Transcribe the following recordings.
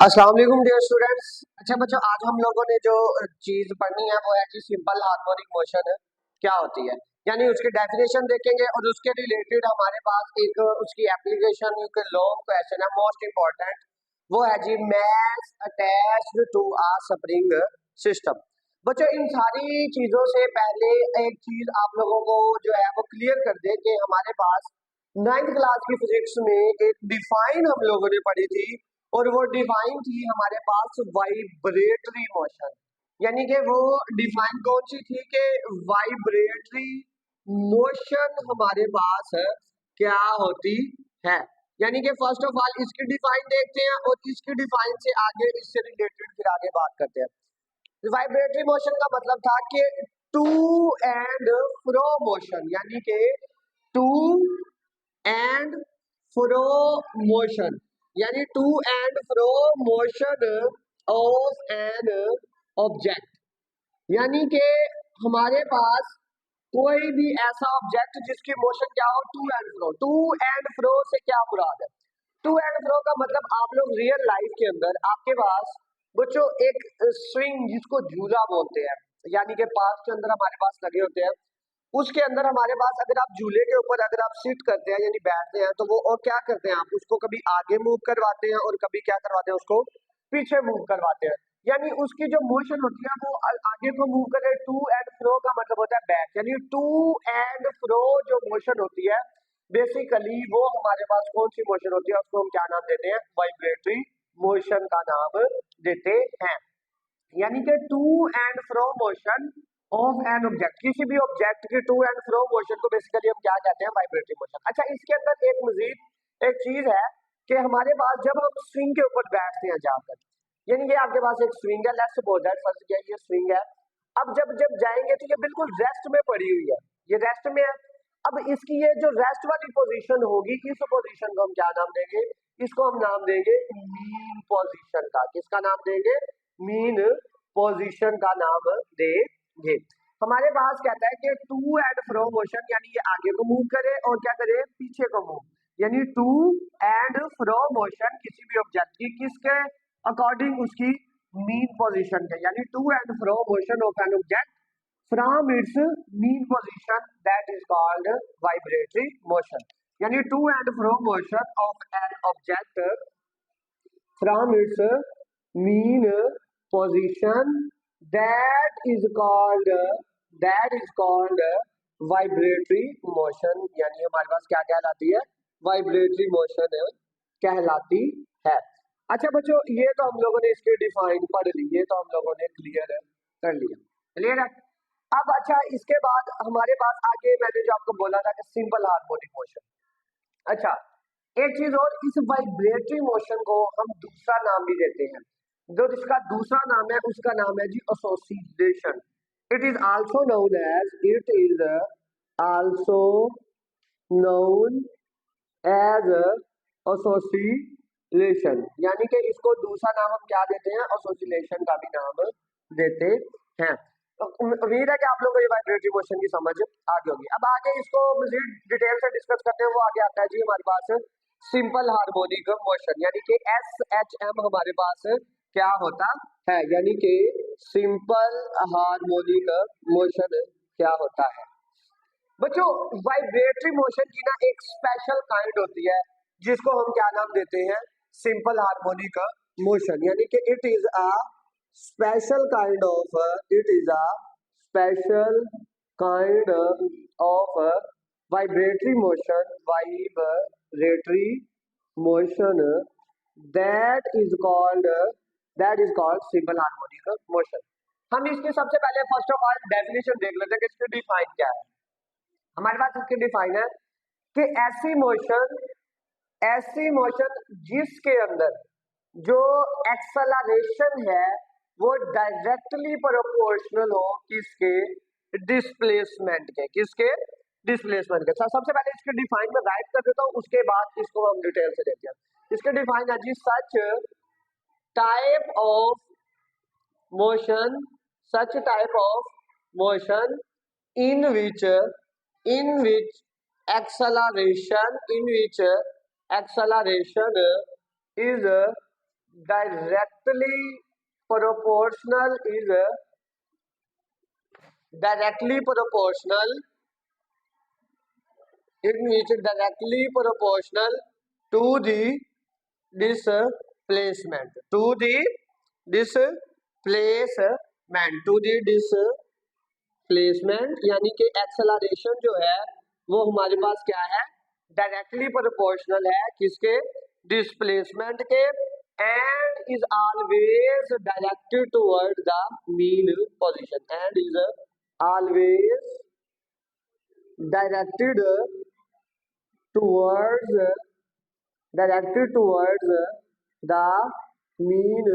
अस्सलाम वालेकुम dear students. अच्छा बच्चों, आज हम लोगों ने जो चीज पढ़नी है वो है कि सिंपल हार्मोनिक मोशन क्या होती है, यानी उसकी डेफिनेशन देखेंगे और उसके रिलेटेड हमारे पास एक उसकी एप्लीकेशन एक लॉन्ग क्वेश्चन है मोस्ट इम्पोर्टेंट। वो है जी mass attached to a spring system. बच्चों, इन सारी चीजों से पहले एक चीज आप लोगों को जो है वो क्लियर कर दे कि हमारे पास नाइन्थ क्लास की फिजिक्स में एक डिफाइन हम लोगों ने पढ़ी थी, और वो डिफाइन थी हमारे पास वाइब्रेटरी मोशन। यानी कि वो डिफाइन कौन सी थी कि वाइब्रेटरी मोशन हमारे पास है क्या होती है। यानी कि फर्स्ट ऑफ ऑल इसकी डिफाइन देखते हैं और इसकी डिफाइन से आगे इससे रिलेटेड फिर आगे बात करते हैं। वाइब्रेटरी मोशन का मतलब था कि टू एंड फ्रो मोशन, यानी कि टू एंड फ्रो मोशन, यानी to and fro motion of an object. यानी कि हमारे पास कोई भी ऐसा ऑब्जेक्ट जिसकी मोशन क्या हो, to and fro. To and fro से क्या मुराद है? टू एंड फ्रो का मतलब आप लोग रियल लाइफ के अंदर आपके पास बच्चों एक स्विंग जिसको झूला बोलते हैं, यानी कि पार्क के अंदर हमारे पास लगे होते हैं, उसके अंदर हमारे पास अगर आप झूले के ऊपर अगर आप सिट करते हैं यानी बैठते हैं तो वो और क्या करते हैं, आप उसको कभी आगे मूव करवाते हैं और कभी क्या करवाते हैं, उसको पीछे मूव करवाते हैं। यानी उसकी जो मोशन होती है वो आगे को मूव करे। टू एंड फ्रो का मतलब होता है बैक, यानी टू एंड फ्रो जो मोशन होती है बेसिकली वो हमारे पास कौन सी मोशन होती है, उसको हम क्या नाम देते हैं? वाइब्रेटरी मोशन का नाम देते हैं। यानी कि to and fro motion of an object, किसी भी ऑब्जेक्ट की टू एंड फ्रो मोशन को बेसिकली हम क्या कहते हैं? Vibratory motion. अच्छा, इसके अंदर एक मजीद एक चीज है कि हमारे पास जब हम स्विंग के ऊपर बैठते हैं जाकर, यानी कि आपके पास एक स्विंग है, लेट्स सपोज दैट फर्स्ट क्या ये स्विंग है। अब जब जब जाएंगे तो ये बिल्कुल रेस्ट में पड़ी हुई है, ये रेस्ट में है। अब इसकी ये जो रेस्ट वाली पोजीशन होगी, इस पोजीशन को हम क्या नाम देंगे? इसको हम नाम देंगे मीन पोजीशन का। किसका नाम देंगे? मीन पोजीशन का नाम देंगे। हमारे पास कहता है कि टू एंड फ्रो मोशन, यानी ये आगे को मूव करे और क्या करे? पीछे को मूव। यानी टू एंड फ्रो मोशन किसी भी ऑब्जेक्ट की किसके अकॉर्डिंग? उसकी मीन पोजीशन के, यानी to and fro motion of an object from its mean position, that is called vibratory motion. यानी to and fro motion of an object from its mean position, that is called vibratory motion. यानी हमारे पास क्या कहलाती है? Vibratory motion कहलाती है। अच्छा बच्चों, ये तो हम लोगों ने इसकी डिफाइन पढ़ ली, ये तो हम लोगों ने क्लियर कर लिया। क्लियर है? अब अच्छा, इसके बाद हमारे पास आगे मैंने जो आपको बोला था कि सिंपल हार्मोनिक मोशन। अच्छा, एक चीज और, इस वाइब्रेटरी मोशन को हम दूसरा नाम भी देते हैं। जो जिसका दूसरा नाम है उसका नाम है जी association. It is also known as also known as association. यानी कि इसको दूसरा नाम हम क्या देते हैं? एसोसिएशन का भी नाम देते हैं। तो उम्मीद है कि आप लोगों को ये वाइब्रेटरी मोशन की समझ आ गई होगी। अब आगे इसको मजीद डिटेल से डिस्कस करते हैं। वो आगे आता है जी हमारे पास सिंपल हार्मोनिक मोशन, यानी कि SHM हमारे पास क्या होता है, यानी कि सिंपल हार्मोनिक मोशन क्या होता है। बच्चों, वाइब्रेटरी मोशन की ना एक स्पेशल काइंड होती है जिसको हम क्या नाम देते हैं? Simple harmonic motion. यानी कि it is a special kind of vibratory motion that is called simple harmonic motion. हम इसके सबसे पहले फर्स्ट ऑफ ऑल डेफिनेशन देख लेते हैं कि इसकी डिफाइन क्या है। हमारे पास इसकी डिफाइन है कि ऐसी मोशन जिसके अंदर जो एक्सेलरेशन है वो डायरेक्टली प्रोपोर्शनल हो किसके? डिस्प्लेसमेंट के। किसके? डिस्प्लेसमेंट के। सबसे पहले इसके डिफाइन में राइट कर देता हूं, उसके बाद इसको हम डिटेल से देखते हैं। इसके डिफाइन है जी type of motion such type of motion in which acceleration is directly proportional is directly proportional it means directly proportional to the displacement to the displacement to the displacement यानी कि acceleration जो है वो हमारे पास क्या है डायरेक्टली प्रोपोर्शनल है किसके डिस्प्लेसमेंट के and is always directed toward the mean position and is always directed towards directed towards the mean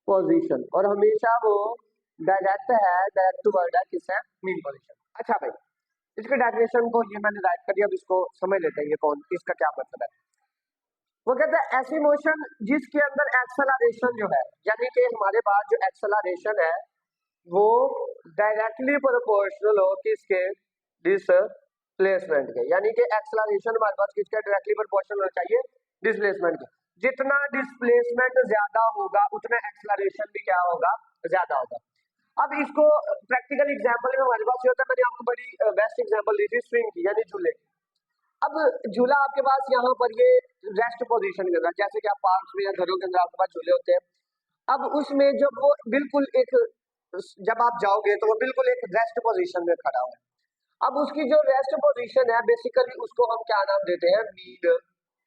position और हमेशा वो डायरेक्ट टुवर्ड है किस है मीन पोजीशन। अच्छा भाई इसके डेफिनेशन को ये मैंने राइट कर दिया, अब इसको समझ लेते हैं ये कौन इसका क्या मतलब है। वो कहते हैं ऐसी मोशन जिसके अंदर एक्सेलरेशन जो है यानी कि हमारे पास जो एक्सेलरेशन है वो डायरेक्टली प्रोपोर्शनल हो किसके डिस्प्लेसमेंट के, यानी कि एक्सेलरेशन हमारे पास किसके डायरेक्टली प्रोपोर्शनल होना चाहिए डिस्प्लेसमेंट के। जितना डिस्प्लेसमेंट ज्यादा होगा उतना एक्सेलरेशन भी क्या होगा ज्यादा होगा। अब इसको प्रैक्टिकल एग्जांपल में हमारे पास ये होता है, मैंने आपको बड़ी बेस्ट एग्जांपल दी थी स्विंग की यानी झूले। अब झूला आपके पास यहाँ पर ये रेस्ट पोजीशन के अंदर जैसे कि आप पार्क में या घरों के अंदर आपके पास झूले होते हैं, अब उसमें जब वो बिल्कुल एक जब आप जाओगे तो वो बिल्कुल एक रेस्ट पोजीशन में खड़ा हुआ है। अब उसकी जो रेस्ट पोजीशन है बेसिकली उसको हम क्या नाम देते हैं मीन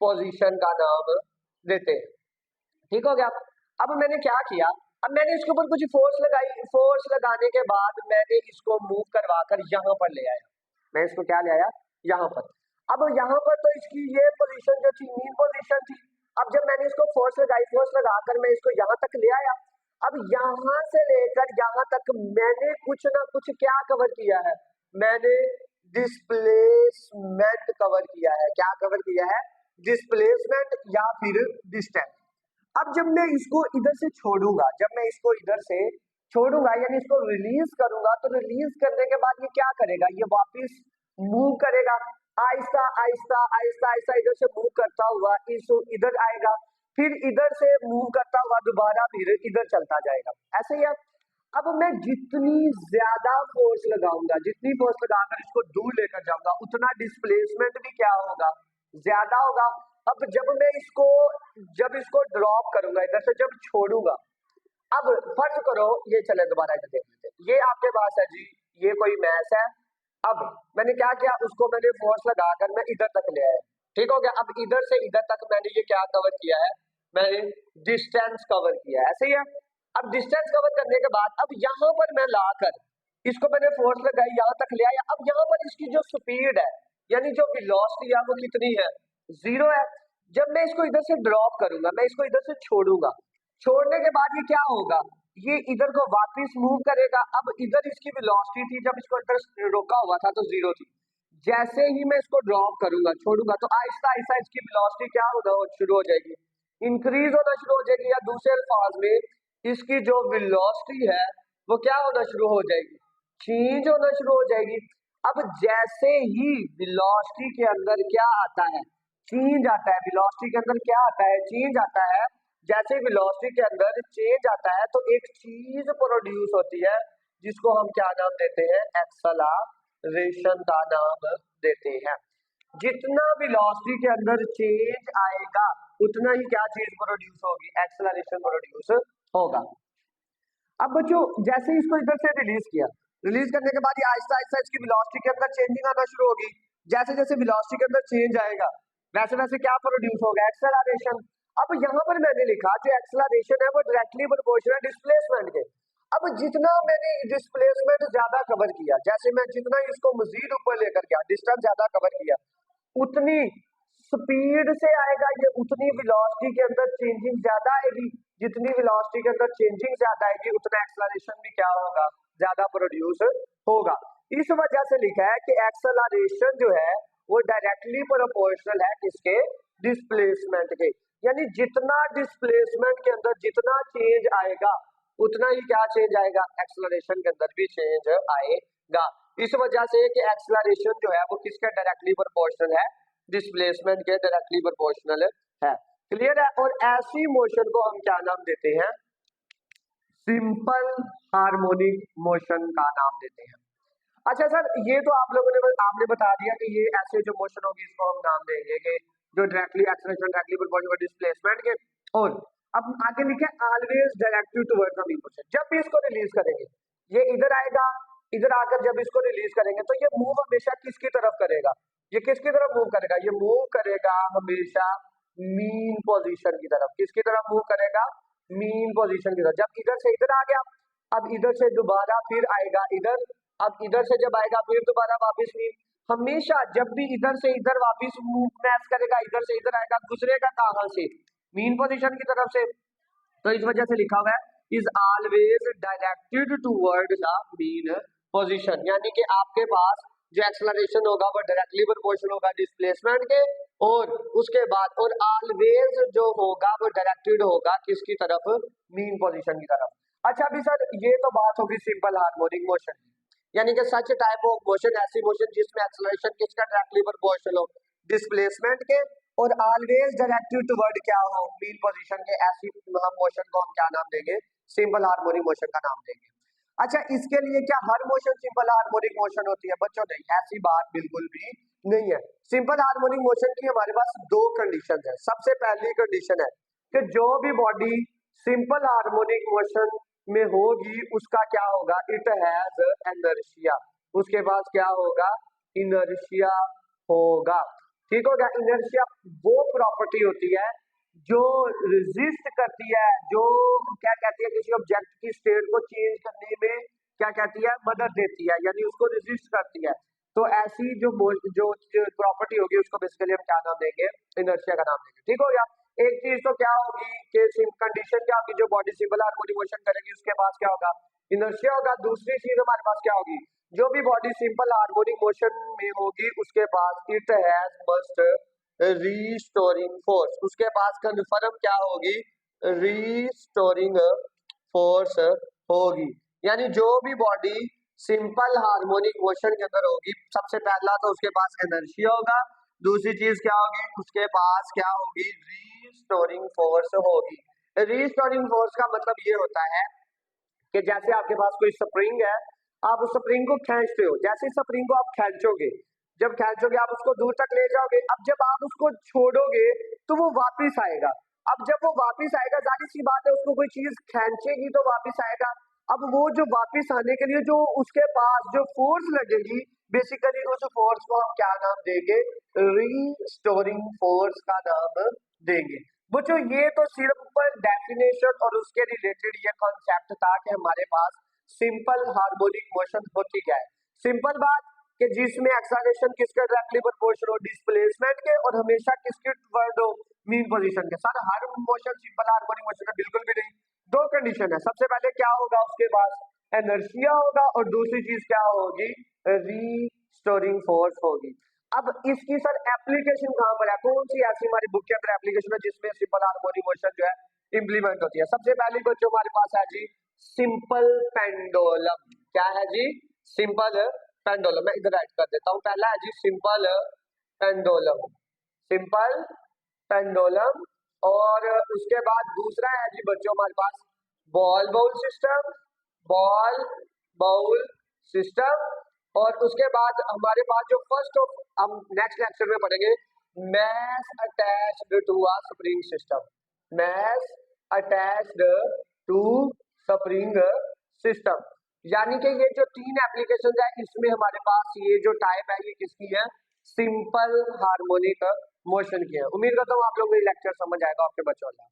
पोजीशन का नाम देते हैं। ठीक हो गया। अब मैंने क्या किया, अब मैंने इसके ऊपर कुछ फोर्स लगाई, फोर्स लगाने के बाद मैंने इसको मूव करवा कर यहाँ पर ले आया, मैं इसको क्या ले आया यहाँ पर। अब यहाँ पर तो इसकी ये पोजीशन जो थी मीन पोजीशन थी, अब जब मैंने इसको फोर्स लगाई, फोर्स लगाकर मैं इसको यहाँ तक ले आया, अब यहाँ से लेकर यहाँ तक मैंने कुछ ना कुछ क्या कवर किया है, मैंने डिस्प्लेसमेंट कवर किया है। क्या कवर किया है डिस्प्लेसमेंट या फिर डिस्टेंस। अब जब मैं इसको इधर से छोड़ूंगा, जब मैं इसको इधर से छोड़ूंगा यानी इसको रिलीज करूंगा, तो रिलीज करने के बाद ये क्या करेगा, ये वापस मूव करेगा आहिस्ता आहिस्ता आहिस्ता आहिस्ता इधर से मूव करता हुआ इस इधर आएगा, फिर इधर से मूव करता हुआ दोबारा फिर इधर चलता जाएगा, ऐसे ही है। अब मैं जितनी ज्यादा फोर्स लगाऊंगा, जितनी फोर्स लगाकर इसको दूर लेकर जाऊंगा उतना डिस्प्लेसमेंट भी क्या होगा ज्यादा होगा। अब जब मैं इसको जब इसको ड्रॉप करूंगा इधर से जब छोड़ूंगा, अब फर्ज करो ये चले दोबारा इधर देख लेते, ये आपके पास है जी ये कोई मैच है। अब मैंने क्या किया, उसको मैंने फोर्स लगाकर मैं इधर तक ले आया, ठीक हो गया। अब इधर से इधर तक मैंने ये क्या कवर किया है, मैंने डिस्टेंस कवर किया है, ऐसे ही है। अब डिस्टेंस कवर करने के बाद अब यहाँ पर मैं लाकर इसको मैंने फोर्स लगाई यहाँ तक ले आया, अब यहाँ पर इसकी जो स्पीड है यानी जो वेलोसिटी है वो कितनी है जीरो है। जब मैं इसको इधर से ड्रॉप करूंगा, मैं इसको इधर से छोड़ूंगा, छोड़ने के बाद ये क्या होगा, ये इधर को वापस मूव करेगा। अब इधर इसकी वेलोसिटी थी जब इसको इधर रोका हुआ था तो जीरो थी, जैसे ही मैं इसको ड्रॉप करूंगा छोड़ूंगा तो आहिस्ता आहिस्ता इसकी वेलोसिटी क्या होना शुरू हो जाएगी, इंक्रीज होना शुरू हो जाएगी, या दूसरे अल्फाज में इसकी जो वेलोसिटी है वो क्या होना शुरू हो जाएगी चेंज होना शुरू हो जाएगी। अब जैसे ही वेलोसिटी के अंदर क्या आता है चेंज आता है, वेलोसिटी के अंदर क्या आता है चेंज आता है, जैसे वेलोसिटी के अंदर चेंज आता है तो एक चीज प्रोड्यूस होती है जिसको हम क्या नाम देते हैं एक्सेलरेशन का नाम देते हैं। जितना वेलोसिटी के अंदर चेंज आएगा उतना ही क्या चीज प्रोड्यूस होगी एक्सेलरेशन प्रोड्यूस होगा। अब बच्चों जैसे ही इसको इधर से रिलीज किया, रिलीज करने के बाद ये आहिस्ता आहिस्ता इसकी वेलोसिटी के अंदर चेंजिंग आना शुरू होगी, जैसे जैसे वेलोसिटी के अंदर चेंज आएगा वैसे वैसे क्या प्रोड्यूस होगा एक्सेलरेशन। अब यहाँ पर मैंने लिखा जो एक्सेलरेशन है वो डायरेक्टली प्रोपोर्शनल डिस्प्लेसमेंट के। अब जितना मैंने डिस्प्लेसमेंट ज्यादा कवर किया, जैसे मैं जितना इसको मजीद ऊपर लेकर गया डिस्टेंस ज्यादा कवर किया, उतनी स्पीड से आएगा ये, उतनी वेलोसिटी के अंदर चेंजिंग ज्यादा आएगी, जितनी वेलोसिटी के अंदर चेंजिंग ज्यादा आएगी उतना एक्सेलरेशन भी क्या होगा ज्यादा प्रोड्यूस होगा। इस वजह से लिखा है कि एक्सेलरेशन जो है वो डायरेक्टली प्रोपोर्शनल है किसके डिस्प्लेसमेंट के, यानी जितना डिस्प्लेसमेंट के अंदर जितना चेंज आएगा उतना ही क्या चेंज आएगा एक्सेलरेशन के अंदर भी चेंज आएगा। इस वजह से कि एक्सेलरेशन जो है वो किसके डायरेक्टली प्रोपोर्शनल है डिस्प्लेसमेंट के डायरेक्टली प्रोपोर्शनल है। क्लियर है। और ऐसी मोशन को हम क्या नाम देते हैं, सिंपल हार्मोनिक मोशन का नाम देते हैं। अच्छा सर, ये तो आप लोगों ने आपने बता दिया कि ये ऐसे जो मोशन होगी इसको हम नाम देंगे कि जो directly acceleration, directly proportional displacement के। और अब आगे लिखे always directed toward the wheel motion. जब भी इसको रिलीज करेंगे, ये इधर आएगा, इधर आकर जब इसको रिलीज करेंगे तो ये मूव हमेशा किसकी तरफ करेगा, ये किसकी तरफ मूव करेगा, ये मूव करेगा हमेशा मीन पोजीशन की तरफ। किसकी तरफ मूव करेगा, मीन पोजीशन की तरफ। जब इधर से इधर आ गया, अब इधर से दोबारा फिर आएगा इधर, अब इधर से जब आएगा फिर दोबारा वापस मीन। हमेशा जब भी इधर से इधर वापस मूवमेंट करेगा, इधर से इधर आएगा, गुजरेगा कहां से, मीन पोजीशन की तरफ से। तो इस वजह से लिखा हुआ है is always directed toward the mean position, यानी कि आपके पास जो एक्सेलरेशन होगा वो डायरेक्टली प्रोपोर्शनल होगा डिस्प्लेसमेंट के, और उसके बाद और ऑलवेज जो होगा वो डायरेक्टेड होगा किसकी तरफ, मीन पोजीशन की तरफ। अच्छा अभी सर ये तो बात होगी सिंपल हार्मोनिक मोशन की, यानी कि सच टाइप ऑफ मोशन, ऐसी मोशन जिसमें एक्सेलरेशन किसका डायरेक्टली प्रोपोर्शनल हो डिस्प्लेसमेंट के, और ऑलवेज डायरेक्टेड टुवर्ड क्या हो, मीन पोजीशन के। ऐसी मोशन को हम क्या नाम देंगे, सिंपल हार्मोनिक मोशन का नाम देंगे। अच्छा इसके लिए क्या हर मोशन सिंपल हार्मोनिक मोशन होती है बच्चों, नहीं, ऐसी बात बिल्कुल भी नहीं है। सिंपल हार्मोनिक मोशन की हमारे पास दो कंडीशन है। सबसे पहली कंडीशन है कि जो भी बॉडी सिंपल हार्मोनिक मोशन में होगी उसका क्या होगा, इट हैज इनर्शिया, उसके पास क्या होगा, इनर्शिया होगा। ठीक हो गया। इनर्शिया वो प्रॉपर्टी होती है जो रेजिस्ट करती है, जो क्या कहती है, किसी ऑब्जेक्ट की स्टेट को चेंज करने में क्या कहती है, मदद देती है, यानी उसको रेजिस्ट करती है। तो ऐसी जो जो प्रॉपर्टी होगी उसको बेसिकली हम क्या नाम देंगे, इनर्शिया का नाम देंगे। ठीक हो गया। एक चीज तो क्या होगी कि कंडीशन क्या होगी, जो बॉडी सिंपल हार्मोनिक मोशन करेगी उसके पास क्या होगा, इनर्शिया होगा। दूसरी चीज हमारे पास क्या होगी, जो भी बॉडी सिंपल हार्मोनिक मोशन में होगी उसके पास it has must restoring force, उसके पास कन्फर्म क्या होगी, रीस्टोरिंग फोर्स होगी। यानी जो भी बॉडी सिंपल हार्मोनिक मोशन के अंदर होगी, सबसे पहला तो उसके पास एनर्जी होगा, दूसरी चीज क्या होगी, उसके पास क्या होगी, रीस्टोरिंग फोर्स होगी। रीस्टोरिंग फोर्स का मतलब ये होता है कि जैसे आपके पास कोई स्प्रिंग है, आप उस स्प्रिंग को खींचते हो, जैसे स्प्रिंग को आप खींचोगे, जब खींचोगे आप उसको दूर तक ले जाओगे, अब जब आप उसको छोड़ोगे तो वो वापस आएगा। अब जब वो वापस आएगा, जाहिर सी बात है उसको कोई चीज खींचेगी तो वापस आएगा। अब वो जो वापस आने के लिए जो उसके पास जो फोर्स लगेगी, बेसिकली उस फोर्स को हम क्या नाम देंगे, रीस्टोरिंग फोर्स का नाम देंगे। बच्चों ये तो सिर्फ डेफिनेशन और उसके रिलेटेड ये कॉन्सेप्ट था कि हमारे पास सिंपल हार्मोनिक मोशन होती क्या है। सिंपल बात कि जिसमें एक्सेलरेशन किसके डायरेक्टली प्रोपोर्शनल हो डिस्प्लेसमेंट के, और हमेशा किसके टुवर्ड हो, मीन पोजीशन के। सर हर मोशन सिंपल हार्मोनिक मोशन का बिल्कुल भी नहीं। दो कंडीशन है, सबसे पहले क्या होगा, उसके पास एनर्शिया होगा, और दूसरी चीज क्या होगी, रीस्टोरिंग फोर्स होगी। अब इसकी सर एप्लीकेशन कहां पर है, कौन सी ऐसी हमारी बुक के अंदर एप्लीकेशन है जिसमें सिंपल हार्मोनिक मोशन जो है इंप्लीमेंट होती है। सबसे पहली बच्चों हमारे पास है जी सिंपल पेंडुलम। क्या है जी, सिंपल पेंडुलम। मैं इधर राइट कर देता हूं, पहला है जी सिंपल पेंडुलम, सिंपल पेंडुलम। और उसके बाद दूसरा है जी बच्चों हमारे पास ball bowl system, ball bowl system. और उसके बाद हमारे पास जो फर्स्ट ऑफ हम नेक्स्ट लेक्चर में पढ़ेंगे, mass attached to a spring system, mass attached to spring system. यानी कि ये जो तीन एप्लीकेशन है इसमें हमारे पास ये जो टाइप है ये किसकी है, सिंपल हार्मोनिक मोशन की है। उम्मीद करता हूँ आप लोगों को ये लेक्चर समझ आएगा आपके बच्चों को।